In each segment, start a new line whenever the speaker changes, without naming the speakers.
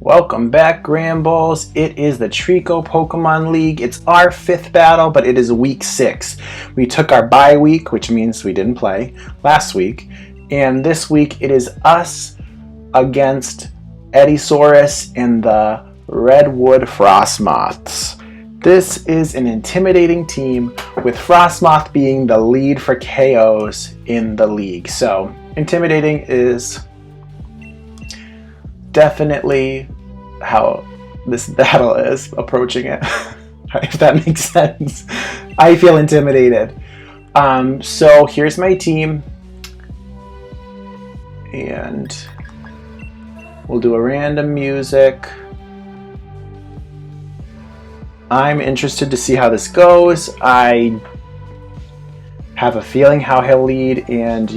Welcome back, Granbulls. It is the Trico Pokemon League. It's our 5th battle, but it is week 6. We took our bye week, which means we didn't play last week. And this week it is us against Eddisaurus and the Redwood Frosmoths. This is an intimidating team, with Frosmoth being the lead for KOs in the league. So, intimidating is definitely how this battle is approaching it. If that makes sense. I feel intimidated. So here's my team, and we'll do a random music. I'm interested to see how this goes. I have a feeling how he'll lead, and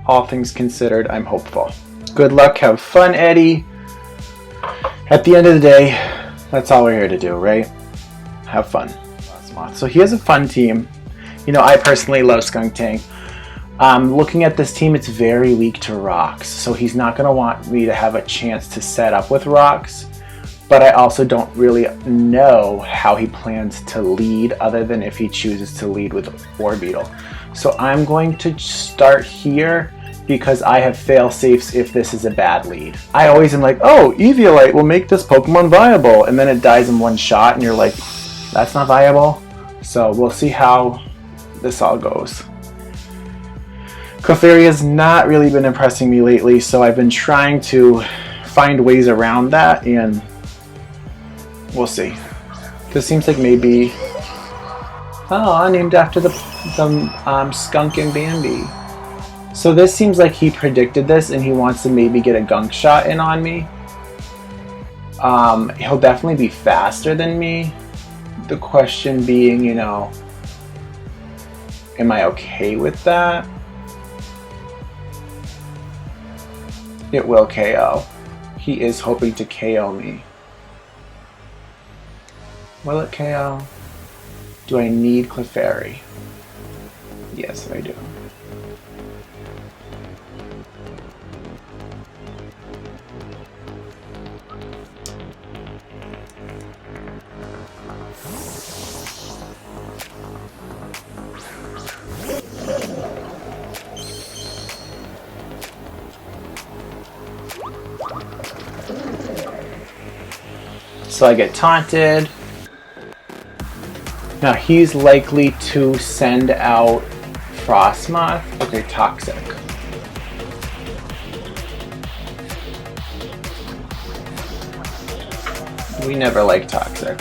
all things considered, I'm hopeful. Good luck, have fun, Eddie. At the end of the day, that's all we're here to do, right? Have fun. So he has a fun team. I personally love skunkTANK. Looking at this team, it's very weak to rocks, so he's not going to want me to have a chance to set up with rocks, but I also don't really know how he plans to lead other than if he chooses to lead with Orbeetle. So I'm going to start here, because I have fail-safes if this is a bad lead. I always am like, oh, Eviolite will make this Pokemon viable, and then it dies in one shot, and you're like, that's not viable. So we'll see how this all goes. Clefairy has not really been impressing me lately, so I've been trying to find ways around that, and we'll see. This seems like maybe, named after the skunk and Bambi. So this seems like he predicted this and he wants to maybe get a gunk shot in on me. He'll definitely be faster than me. The question being, am I okay with that? It will KO. He is hoping to KO me. Will it KO? Do I need Clefairy? Yes, I do. So I get taunted. Now he's likely to send out Frosmoth. Okay, Toxic. We never like Toxic.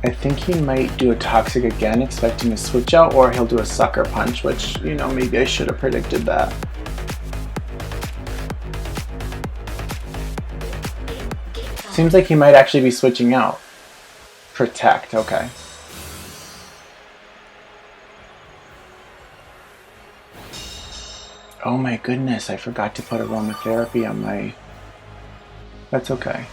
I think he might do a Toxic again, expecting a switch out, or he'll do a Sucker Punch, which, maybe I should have predicted that. Seems like he might actually be switching out. Protect, okay. Oh my goodness, I forgot to put aromatherapy on my... That's okay.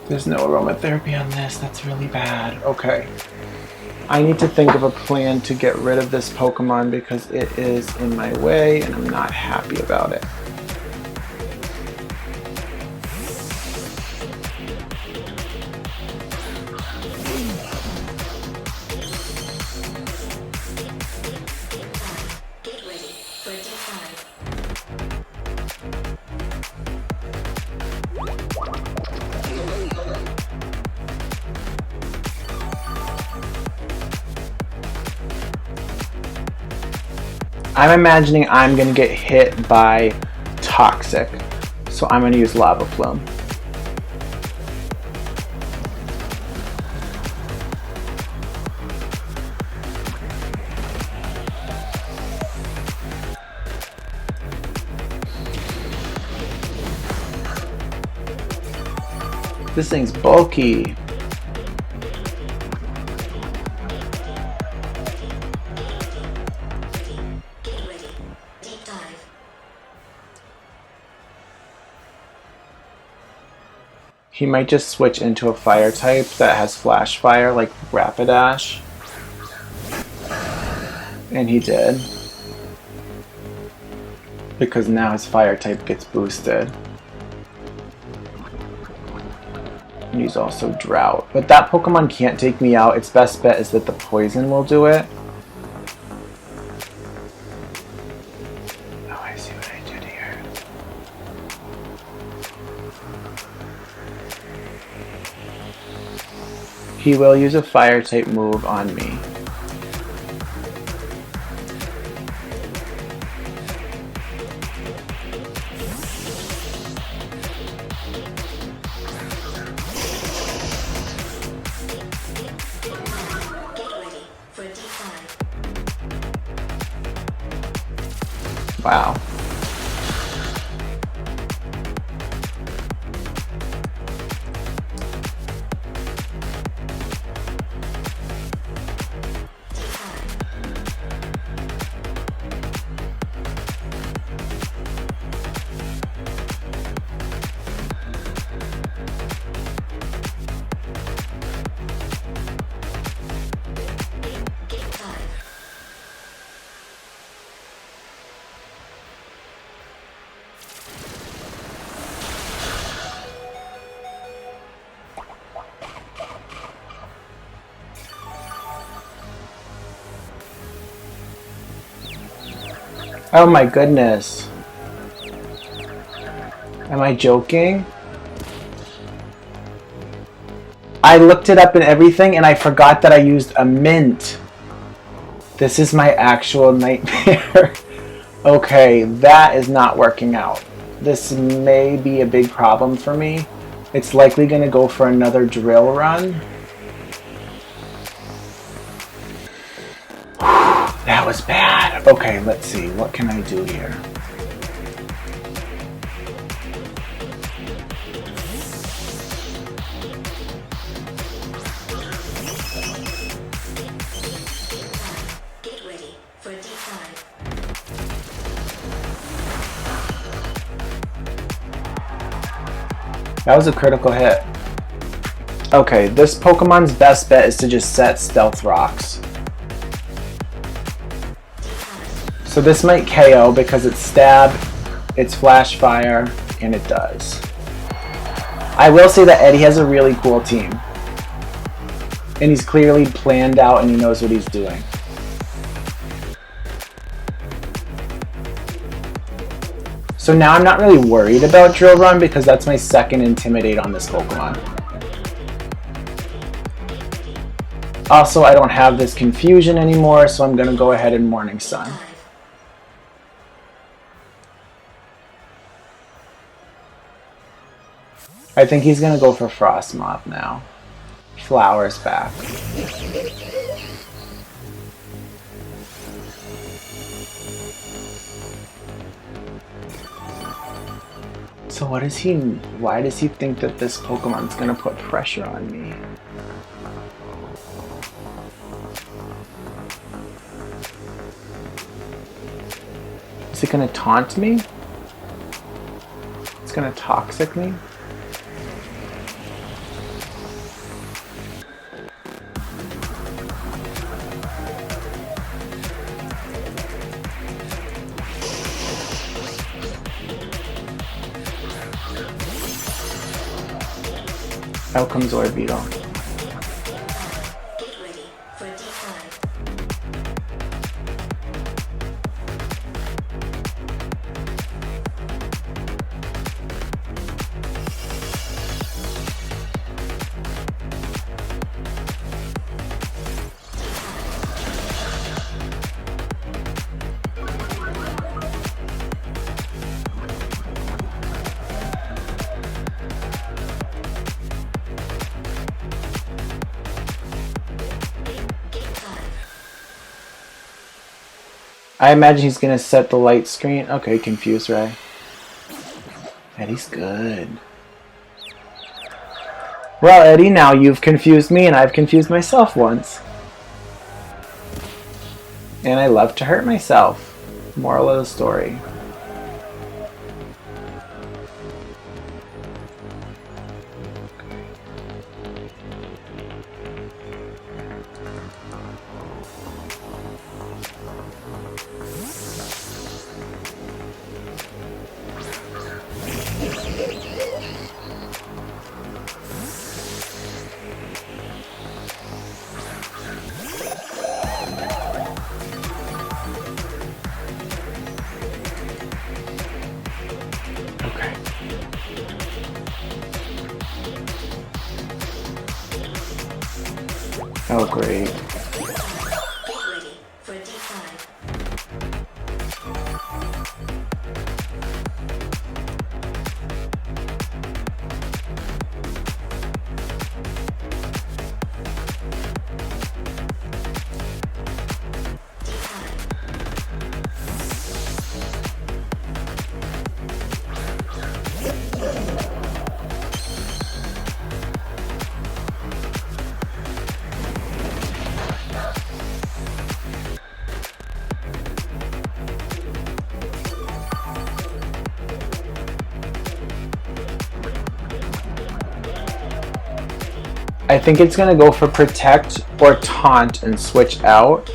There's no aromatherapy on this. That's really bad. Okay. I need to think of a plan to get rid of this Pokemon because it is in my way and I'm not happy about it. I'm imagining I'm going to get hit by Toxic, so I'm going to use Lava Plume. This thing's bulky. He might just switch into a fire type that has flash fire, like Rapidash. And he did. Because now his fire type gets boosted. And he's also Drought. But that Pokemon can't take me out. Its best bet is that the poison will do it. Oh, I see what I did here. He will use a fire type move on me. Wow. Oh my goodness. Am I joking? I looked it up and everything and I forgot that I used a mint. This is my actual nightmare. Okay, that is not working out. This may be a big problem for me. It's likely going to go for another drill run. That was bad. Okay, let's see. What can I do here?
Get ready for D5.
That was a critical hit. Okay, this Pokemon's best bet is to just set Stealth Rocks. So this might KO because it's Stab, it's Flash Fire, and it does. I will say that Eddie has a really cool team. And he's clearly planned out and he knows what he's doing. So now I'm not really worried about Drill Run because that's my second Intimidate on this Pokemon. Also, I don't have this Confusion anymore, so I'm going to go ahead and Morning Sun. I think he's going to go for Frosmoth now. Flowers back. So what is he, why does he think that this Pokemon's going to put pressure on me? Is it going to taunt me? It's going to Toxic me? Out comes Orbeetle.
Get ready for D5.
I imagine he's going to set the light screen. Okay, Confuse Ray. Eddie's good. Well, Eddie, now you've confused me and I've confused myself once. And I love to hurt myself. Moral of the story. Okay. Oh, great.
Get ready for D5.
I think it's gonna go for protect or taunt and switch out.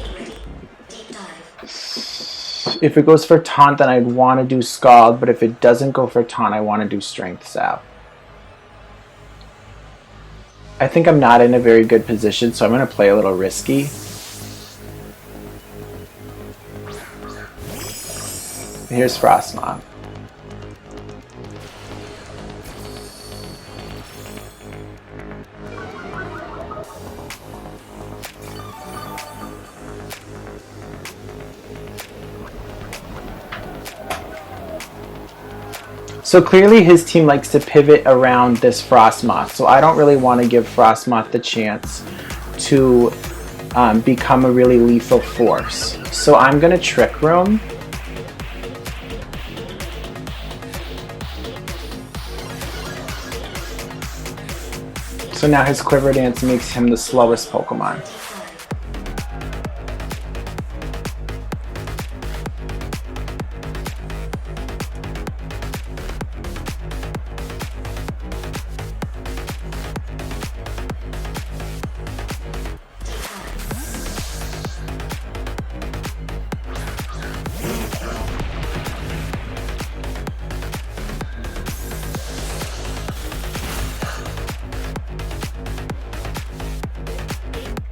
Deep dive.
If it goes for taunt, then I'd want to do scald, but if it doesn't go for taunt, I want to do strength sap. I think I'm not in a very good position, so I'm gonna play a little risky. Here's Frosmoth. So clearly his team likes to pivot around this Frosmoth, so I don't really want to give Frosmoth the chance to become a really lethal force. So I'm going to Trick Room. So now his Quiver Dance makes him the slowest Pokemon.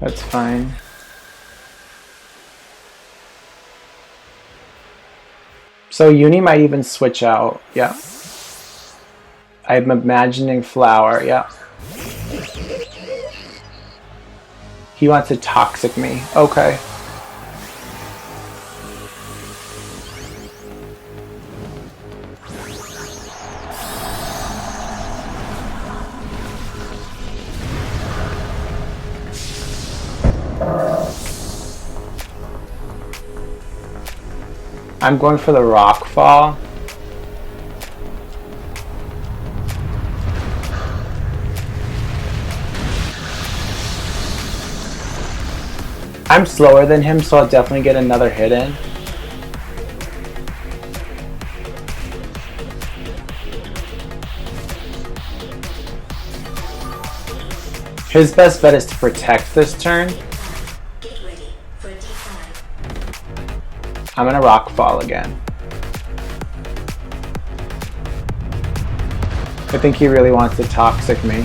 That's fine. So Uni might even switch out. Yeah. I'm imagining Flower. Yeah. He wants to Toxic me. Okay. I'm going for the Rock Fall. I'm slower than him, so I'll definitely get another hit in. His best bet is to protect this turn.
Get ready for D5.
I'm gonna Rock Fall again. I think he really wants to Toxic me.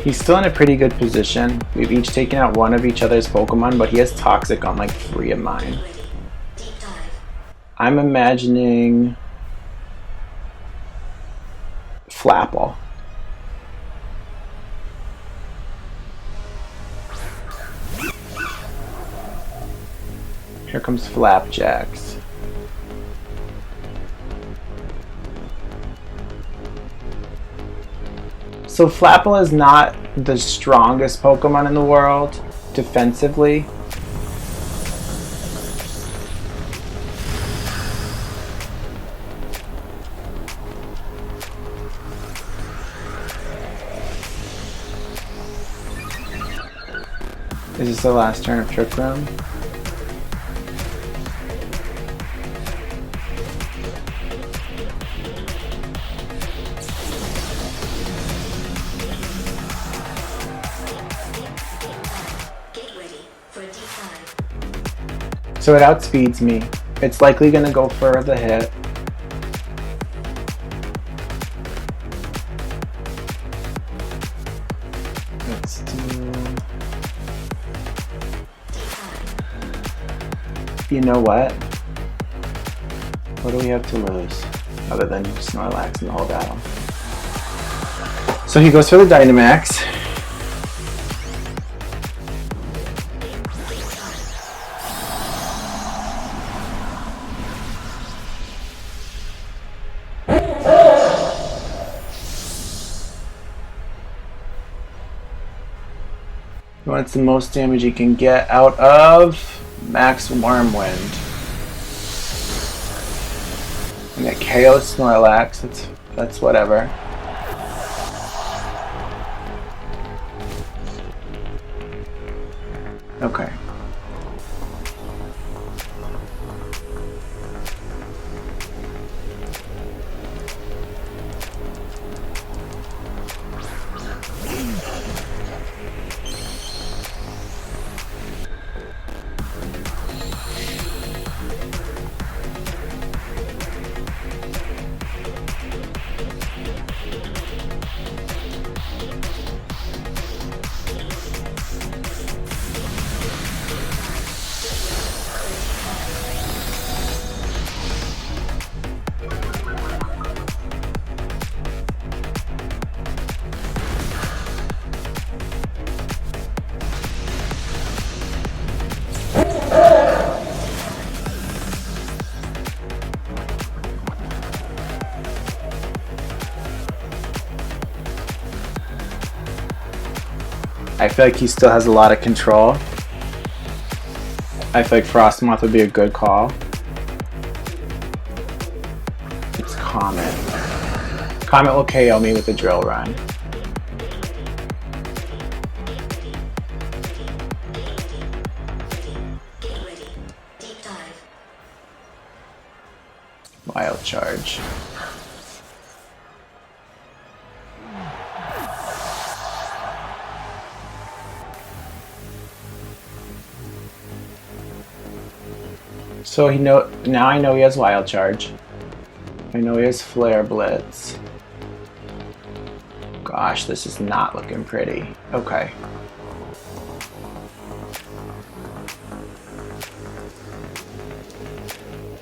He's still in a pretty good position. We've each taken out one of each other's Pokemon, but he has Toxic on like 3 of mine.
Ready. Deep dive.
I'm imagining Flapple. Here comes Flapjacks. So Flapple is not the strongest Pokemon in the world defensively. Is this the last turn of Trick Room?
Get ready for a deep dive.
So it outspeeds me. It's likely going to go for the hit. Let's do... You know what? What do we have to lose? Other than Snorlax in the whole battle. So he goes for the Dynamax. He wants the most damage he can get out of Max Wormwind. And it KOs Snorlax, that's whatever. Okay. I feel like he still has a lot of control. I feel like Frosmoth would be a good call. It's Comet. Comet will KO me with a Drill Run.
Get ready. Deep dive.
Wild Charge. So now I know he has Wild Charge. I know he has Flare Blitz. Gosh, this is not looking pretty. Okay.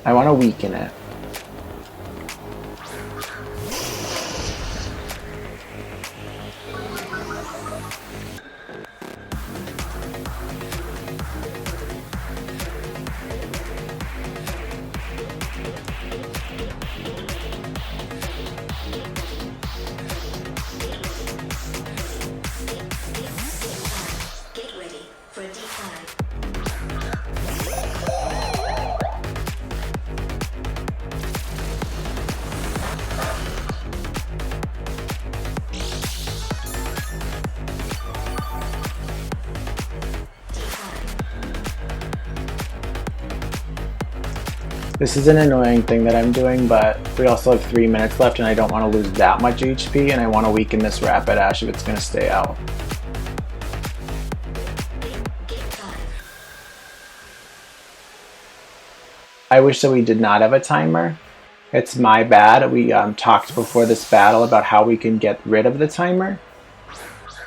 I want to weaken it.
Get ready for a deep dive.
This is an annoying thing that I'm doing, but we also have 3 minutes left and I don't want to lose that much HP, and I want to weaken this Rapidash if it's going to stay out. I wish that we did not have a timer. It's my bad. We talked before this battle about how we can get rid of the timer.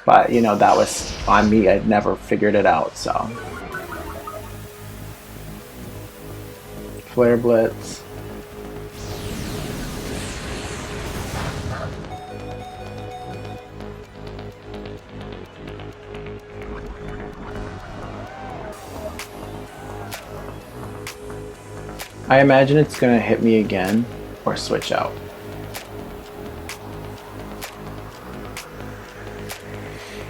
But, you know, that was on me. I'd never figured it out, so. Flare Blitz. I imagine it's going to hit me again or switch out.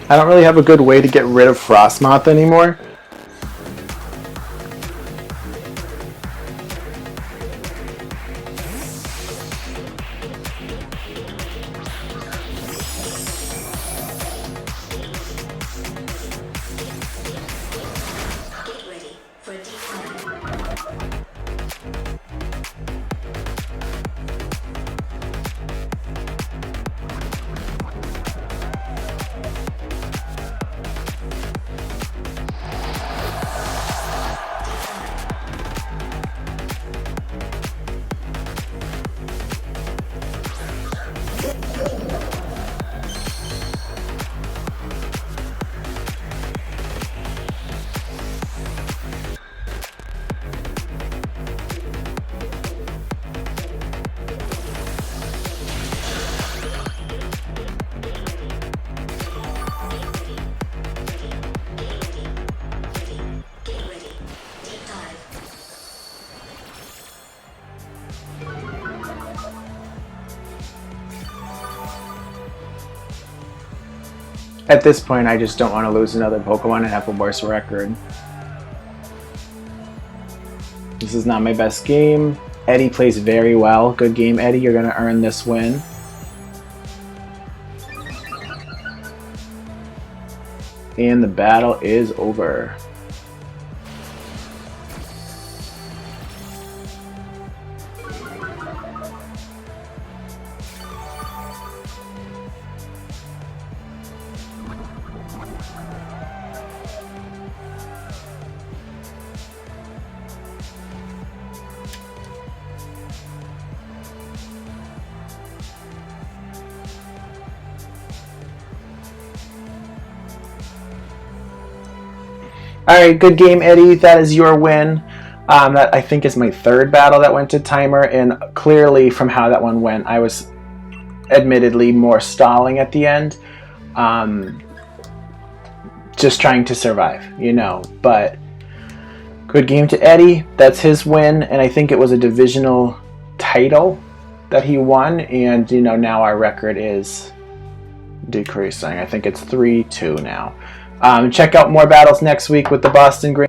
I don't really have a good way to get rid of Frosmoth anymore.
Get ready for a decline. Get ready. Deep dive.
At this point, I just don't want to lose another Pokemon and have a worse record. This is not my best game. Eddie plays very well. Good game, Eddie. You're going to earn this win. And the battle is over. Alright, good game, Eddie. That is your win. That I think is my third battle that went to timer, and clearly from how that one went, I was admittedly more stalling at the end. Just trying to survive, you know. But good game to Eddie. That's his win, and I think it was a divisional title that he won, and you know, now our record is decreasing. I think it's 3-2 now. Check out more battles next week with the Boston Granbulls.